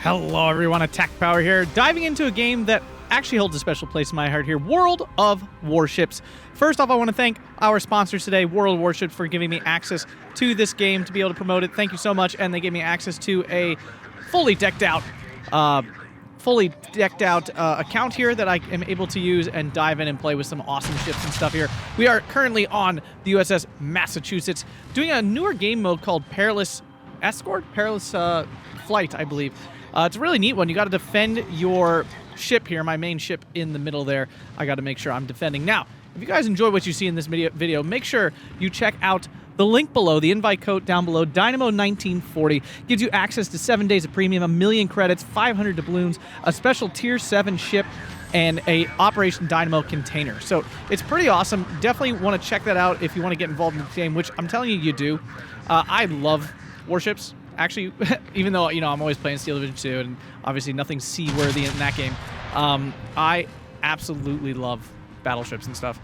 Hello everyone, Attack Power here, diving into a game that actually holds a special place in my heart here, World of Warships. First off, I want to thank our sponsors today, World of Warships, for giving me access to this game to be able to promote it. Thank you so much, and they gave me access to a fully decked out account here that I am able to use and dive in and play with some awesome ships and stuff here. We are currently on the USS Massachusetts, doing a newer game mode called Perilous Flight, I believe. It's a really neat one. You got to defend your ship here, my main ship in the middle there. I got to make sure I'm defending. Now, if you guys enjoy what you see in this video, make sure you check out the link below, the invite code down below. Dynamo1940 gives you access to 7 days of premium, 1 million credits, 500 doubloons, a special Tier 7 ship, and a Operation Dynamo container. So it's pretty awesome. Definitely want to check that out if you want to get involved in the game, which I'm telling you do. I love warships. Actually, even though, you know, I'm always playing Steel Division 2 and obviously nothing seaworthy in that game, I absolutely love battleships and stuff.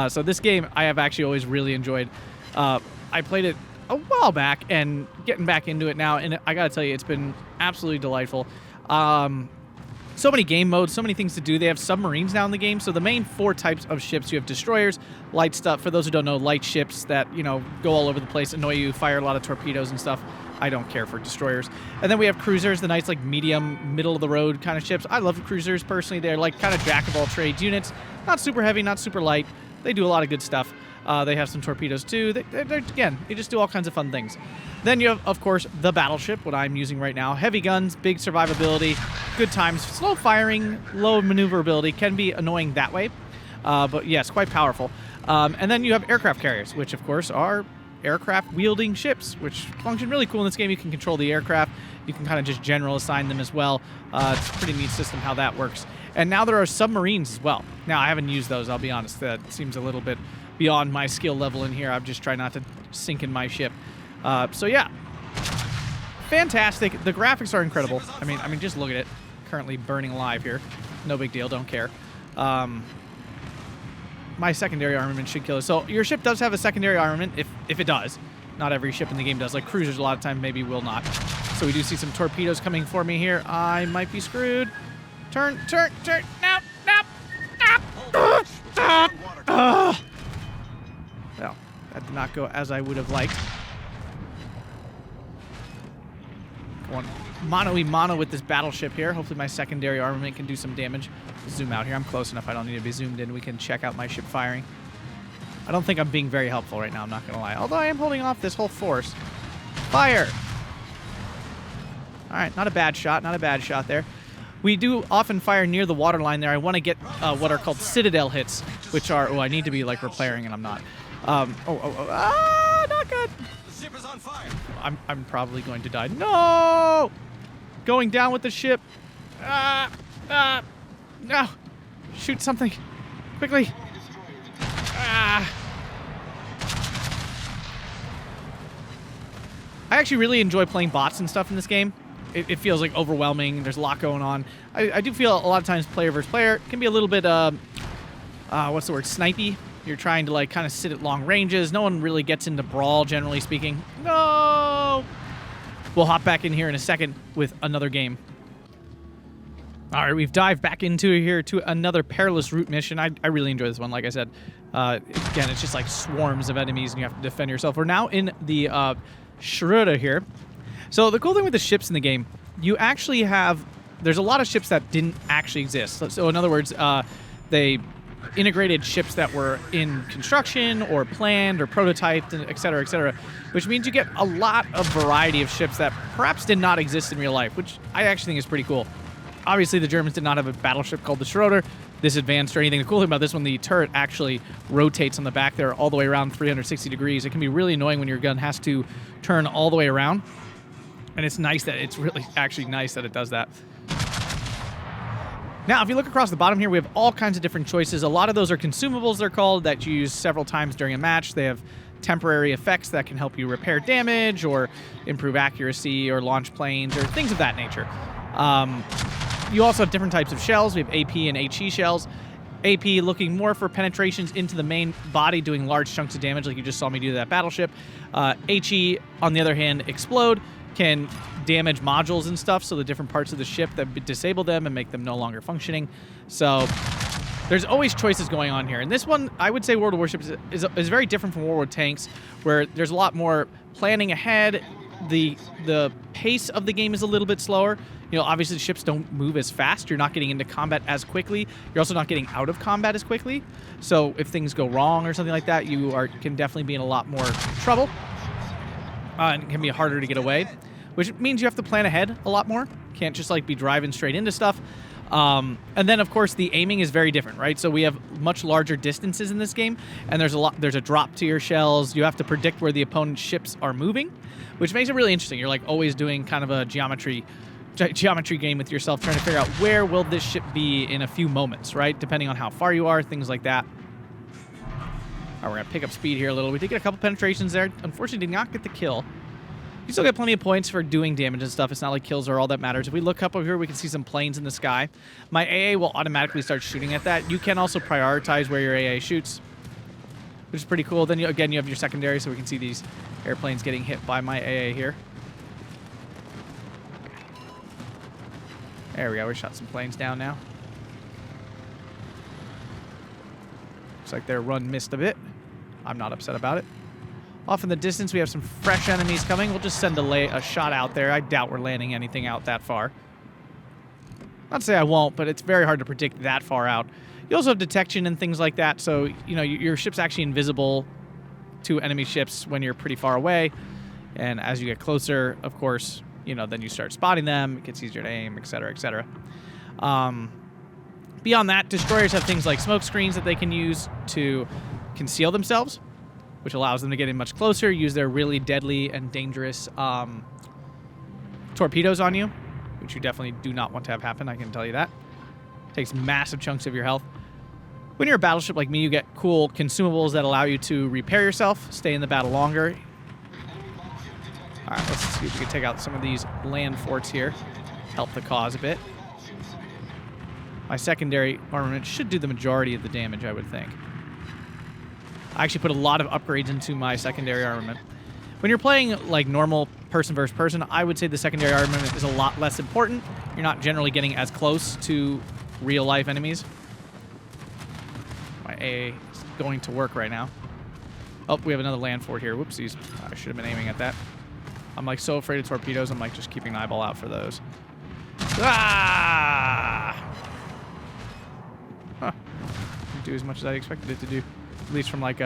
So this game I have actually always really enjoyed. I played it a while back and getting back into it now, and I gotta tell you, it's been absolutely delightful. So many game modes, so many things to do. They have submarines now in the game. So the main 4 types of ships, you have destroyers, light stuff. For those who don't know, light ships that, you know, go all over the place, annoy you, fire a lot of torpedoes and stuff. I don't care for destroyers. And then we have cruisers, the nice, like, medium, middle-of-the-road kind of ships. I love cruisers, personally. They're, like, kind of jack-of-all-trades units. Not super heavy, not super light. They do a lot of good stuff. They have some torpedoes, too. Again, they just do all kinds of fun things. Then you have, of course, the battleship, what I'm using right now. Heavy guns, big survivability, good times. Slow firing, low maneuverability. Can be annoying that way. But, yes, quite powerful. And then you have aircraft carriers, which, of course, are aircraft-wielding ships, which function really cool in this game. You can control the aircraft. You can kind of just general assign them as well. It's a pretty neat system how that works. And now there are submarines as well. Now, I haven't used those, I'll be honest. That seems a little bit beyond my skill level in here. I'm just trying not to sink in my ship. So, yeah. Fantastic. The graphics are incredible. I mean, just look at it. Currently burning alive here. No big deal. Don't care. My secondary armament should kill us. So your ship does have a secondary armament, if it does. Not every ship in the game does. Like cruisers, a lot of time maybe will not. So we do see some torpedoes coming for me here. I might be screwed. Turn. No. Well, that did not go as I would have liked. Going mano-y-mano with this battleship here. Hopefully my secondary armament can do some damage. Zoom out here. I'm close enough. I don't need to be zoomed in. We can check out my ship firing. I don't think I'm being very helpful right now. I'm not going to lie. Although I am holding off this whole force. Fire! All right. Not a bad shot. Not a bad shot there. We do often fire near the waterline there. I want to get what are called citadel hits, which are... Oh, I need to be, like, repairing, and I'm not. Not good. The ship is on fire. I'm probably going to die. No! Going down with the ship. No! Shoot something. Quickly. I actually really enjoy playing bots and stuff in this game. It feels like overwhelming. There's a lot going on. I do feel a lot of times player versus player can be a little bit, what's the word, snipey. You're trying to, like, kind of sit at long ranges. No one really gets into brawl, generally speaking. No! We'll hop back in here in a second with another game. All right, we've dived back into here to another perilous route mission. I really enjoy this one, like I said. Again, it's just like swarms of enemies, and you have to defend yourself. We're now in the Schroeder here. So the cool thing with the ships in the game, you actually have... There's a lot of ships that didn't actually exist. So in other words, they integrated ships that were in construction or planned or prototyped, et cetera, which means you get a lot of variety of ships that perhaps did not exist in real life, which I actually think is pretty cool. Obviously, the Germans did not have a battleship called the Schroeder, this advanced or anything. The cool thing about this one, the turret actually rotates on the back there all the way around 360 degrees. It can be really annoying when your gun has to turn all the way around. And it's nice that it's really actually nice that it does that. Now, if you look across the bottom here, we have all kinds of different choices. A lot of those are consumables, they're called, that you use several times during a match. They have temporary effects that can help you repair damage or improve accuracy or launch planes or things of that nature. You also have different types of shells. We have AP and HE shells. AP looking more for penetrations into the main body, doing large chunks of damage like you just saw me do to that battleship. HE, on the other hand, explode, can damage modules and stuff, so the different parts of the ship that disable them and make them no longer functioning. So there's always choices going on here. And this one, I would say World of Warships is very different from World War Tanks, where there's a lot more planning ahead. The pace of the game is a little bit slower. You know, obviously the ships don't move as fast. You're not getting into combat as quickly. You're also not getting out of combat as quickly. So if things go wrong or something like that, you can definitely be in a lot more trouble. And it can be harder to get away, which means you have to plan ahead a lot more. Can't just like be driving straight into stuff. And then of course the aiming is very different, right? So we have much larger distances in this game, and there's a drop to your shells. You have to predict where the opponent's ships are moving, which makes it really interesting. You're like always doing kind of a geometry game with yourself, trying to figure out where will this ship be in a few moments, right? Depending on how far you are, things like that. All right, we're gonna pick up speed here a little. We did get a couple penetrations there. Unfortunately, did not get the kill. You still get plenty of points for doing damage and stuff. It's not like kills are all that matters. If we look up over here, we can see some planes in the sky. My AA will automatically start shooting at that. You can also prioritize where your AA shoots, which is pretty cool. Then, again, you have your secondary, so we can see these airplanes getting hit by my AA here. There we go. We shot some planes down now. Looks like their run missed a bit. I'm not upset about it. Off in the distance, we have some fresh enemies coming. We'll just send a shot out there. I doubt we're landing anything out that far. Not to say I won't, but it's very hard to predict that far out. You also have detection and things like that, so you know your ship's actually invisible to enemy ships when you're pretty far away. And as you get closer, of course, you know, then you start spotting them. It gets easier to aim, etc., etc. Beyond that, destroyers have things like smoke screens that they can use to conceal themselves, which allows them to get in much closer, use their really deadly and dangerous torpedoes on you, which you definitely do not want to have happen, I can tell you that. Takes massive chunks of your health. When you're a battleship like me, you get cool consumables that allow you to repair yourself, stay in the battle longer. All right, let's see if we can take out some of these land forts here, help the cause a bit. My secondary armament should do the majority of the damage, I would think. I actually put a lot of upgrades into my secondary armament. When you're playing like normal person versus person, I would say the secondary armament is a lot less important. You're not generally getting as close to real life enemies. My AA is going to work right now. Oh, we have another land fort here. Whoopsies. I should have been aiming at that. I'm like so afraid of torpedoes, I'm like just keeping an eyeball out for those. Ah! Huh. Didn't do as much as I expected it to do. At least from like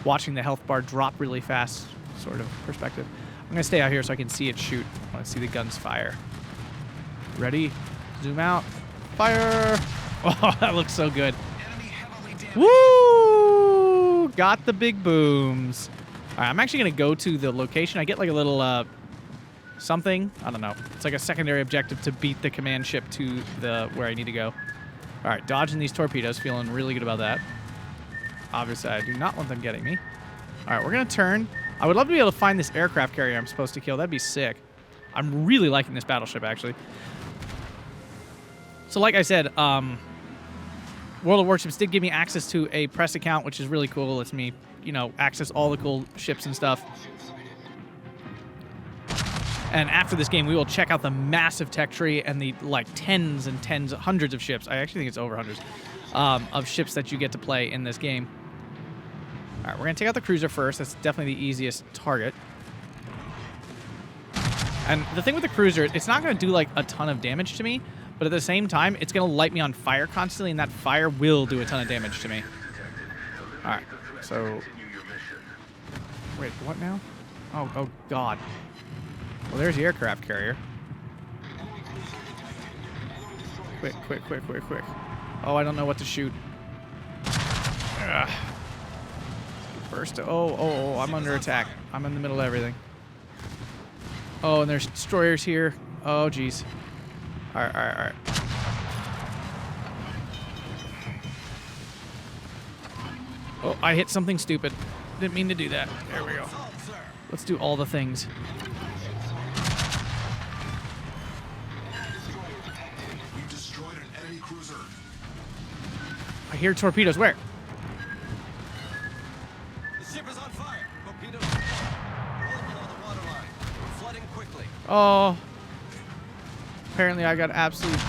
watching the health bar drop really fast sort of perspective. I'm going to stay out here so I can see it shoot. I want to see the guns fire. Ready? Zoom out. Fire! Oh, that looks so good. Woo! Got the big booms. All right, I'm actually going to go to the location. I get like a little something. I don't know. It's like a secondary objective to beat the command ship to where I need to go. All right, dodging these torpedoes. Feeling really good about that. Obviously, I do not want them getting me. All right, we're going to turn. I would love to be able to find this aircraft carrier I'm supposed to kill. That'd be sick. I'm really liking this battleship, actually. So like I said, World of Warships did give me access to a press account, which is really cool. It lets me, you know, access all the cool ships and stuff. And after this game, we will check out the massive tech tree and the, like, tens and tens, hundreds of ships. I actually think it's over hundreds. Of ships that you get to play in this game. All right, we're going to take out the cruiser first. That's definitely the easiest target. And the thing with the cruiser, it's not going to do like a ton of damage to me, but at the same time, it's going to light me on fire constantly, and that fire will do a ton of damage to me. All right, so... Wait, what now? Oh, God. Well, there's the aircraft carrier. Quick. Oh, I don't know what to shoot. Ugh. First, oh, I'm under attack. I'm in the middle of everything. Oh, and there's destroyers here. Oh, jeez. All right. Oh, I hit something stupid. Didn't mean to do that. There we go. Let's do all the things. I hear torpedoes. Where? The ship is on fire. Torpedoes. Below the waterline. Flooding quickly. Oh, Apparently I got absolutely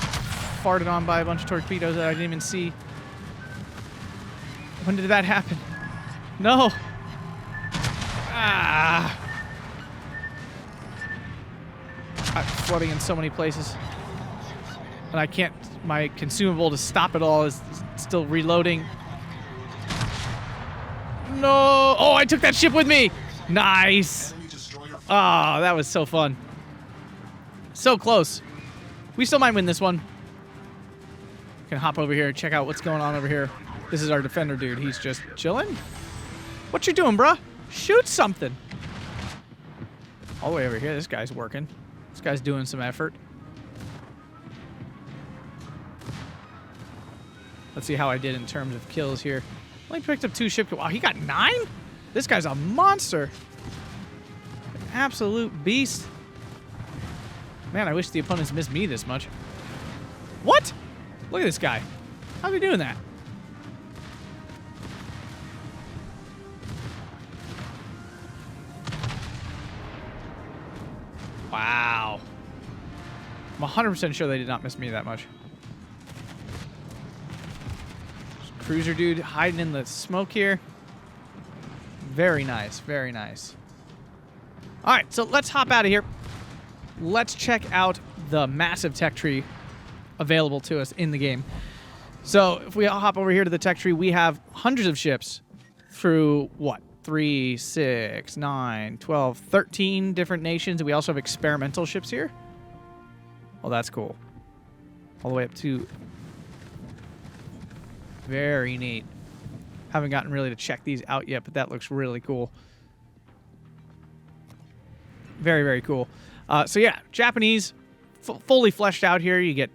farted on by a bunch of torpedoes that I didn't even see. When did that happen? No. Ah. I'm flooding in so many places. And I can't, my consumable to stop it all is still reloading. No. Oh, I took that ship with me. Nice. Oh, that was so fun. So close. We still might win this one. Can hop over here and check out what's going on over here. This is our defender dude. He's just chilling. What you doing, bruh? Shoot something. All the way over here, this guy's working. This guy's doing some effort. Let's see how I did in terms of kills here. Only picked up 2 ship kills. Wow, he got 9? This guy's a monster. An absolute beast. Man, I wish the opponents missed me this much. What? Look at this guy. How's he doing that? Wow. I'm 100% sure they did not miss me that much. Cruiser dude hiding in the smoke here. Very nice, very nice. All right, so let's hop out of here. Let's check out the massive tech tree available to us in the game. So if we all hop over here to the tech tree, we have hundreds of ships through what? 3, 6, 9, 12, 13 different nations. We also have experimental ships here. Oh, that's cool. All the way up to... Very neat. Haven't gotten really to check these out yet, but that looks really cool. Very, very cool. So yeah, Japanese, fully fleshed out here. You get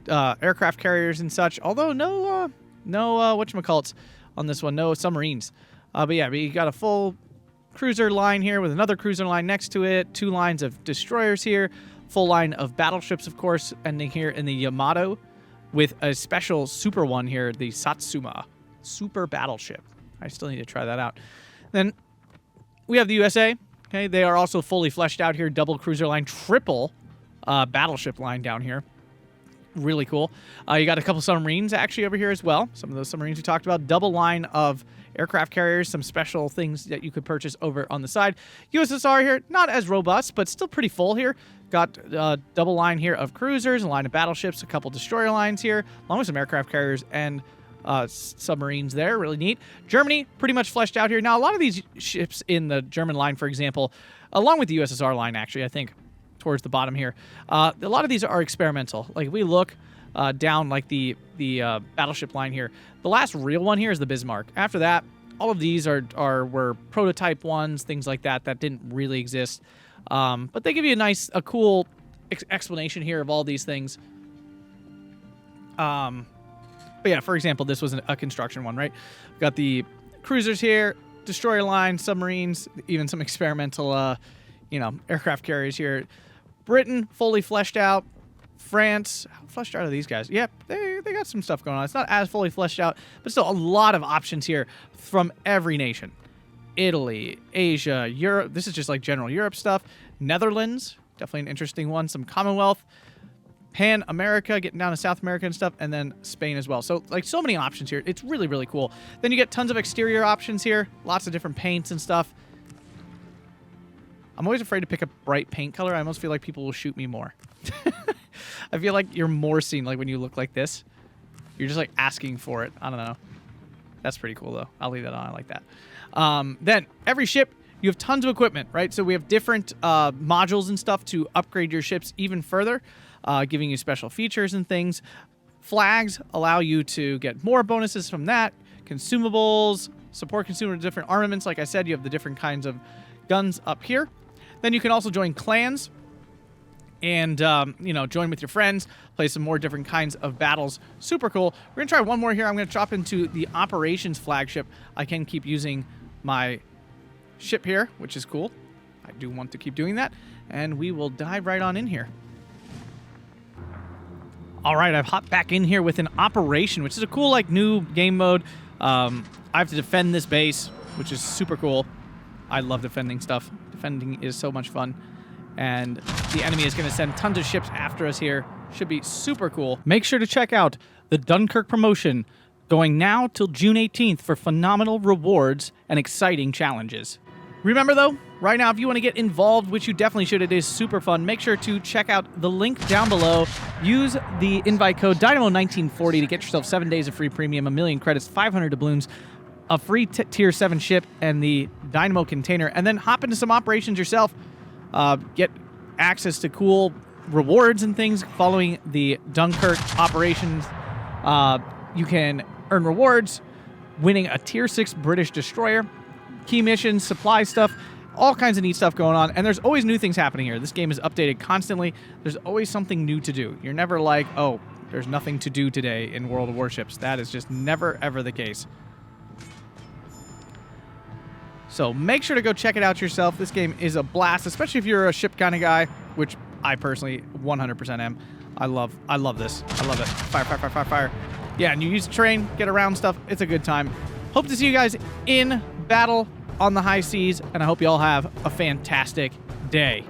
aircraft carriers and such. Although no whatchamacallits on this one. No submarines. But yeah, you got a full cruiser line here with another cruiser line next to it. 2 lines of destroyers here. Full line of battleships, of course, ending here in the Yamato. With a special super one here, the Satsuma Super Battleship. I still need to try that out. Then we have the USA. Okay, they are also fully fleshed out here. Double cruiser line, triple battleship line down here. Really cool. You got a couple submarines actually over here as well. Some of those submarines we talked about. Double line of aircraft carriers. Some special things that you could purchase over on the side. USSR here, not as robust, but still pretty full here. Got a double line here of cruisers, a line of battleships, a couple destroyer lines here, along with some aircraft carriers and submarines there. Really neat. Germany, pretty much fleshed out here. Now, a lot of these ships in the German line, for example, along with the USSR line, actually, I think, towards the bottom here, a lot of these are experimental. Like, if we look down, like, the battleship line here, the last real one here is the Bismarck. After that, all of these were prototype ones, things like that didn't really exist. But they give you a cool explanation here of all these things. But yeah, for example, this was a construction one, right? We've got the cruisers here, destroyer line, submarines, even some experimental, aircraft carriers here. Britain, fully fleshed out. France, how fleshed out are these guys? Yep, they got some stuff going on. It's not as fully fleshed out, but still a lot of options here from every nation. Italy, Asia, Europe. This is just like general Europe stuff. Netherlands, definitely an interesting one. Some Commonwealth, Pan America, getting down to South America and stuff, and then Spain as well. So like so many options here. It's really, really cool. Then you get tons of exterior options here. Lots of different paints and stuff. I'm always afraid to pick a bright paint color. I almost feel like people will shoot me more. I feel like you're more seen like when you look like this. You're just like asking for it. I don't know. That's pretty cool though. I'll leave that on. I like that. Then every ship, you have tons of equipment, right? So we have different modules and stuff to upgrade your ships even further, giving you special features and things. Flags allow you to get more bonuses from that. Consumables, support consumer different armaments. Like I said, you have the different kinds of guns up here. Then you can also join clans and, join with your friends, play some more different kinds of battles. Super cool. We're going to try one more here. I'm going to drop into the operations flagship. I can keep using my ship here, which is cool. I do want to keep doing that. And we will dive right on in here. All right, I've hopped back in here with an operation, which is a cool, like, new game mode. I have to defend this base, which is super cool. I love defending stuff. Defending is so much fun. and the enemy is going to send tons of ships after us here. Should be super cool. Make sure to check out the Dunkirk promotion going now till June 18th for phenomenal rewards and exciting challenges. Remember though, right now if you want to get involved, which you definitely should, it is super fun, make sure to check out the link down below. Use the invite code Dynamo1940 to get yourself 7 days of free premium, 1 million credits, 500 doubloons, a free tier 7 ship, and the Dynamo container, and then hop into some operations yourself. Get access to cool rewards and things following the Dunkirk operations. You can earn rewards winning a tier 6 British destroyer, key missions, supply stuff, all kinds of neat stuff going on, and there's always new things happening here. This game is updated constantly. There's always something new to do. You're never like, oh, there's nothing to do today in World of Warships. That is just never, ever the case. So make sure to go check it out yourself. This game is a blast, especially if you're a ship kind of guy, which I personally 100% am. I love this. I love it. Fire, fire, fire, fire, fire. Yeah, and you use the train, get around stuff. It's a good time. Hope to see you guys in battle on the high seas, and I hope you all have a fantastic day.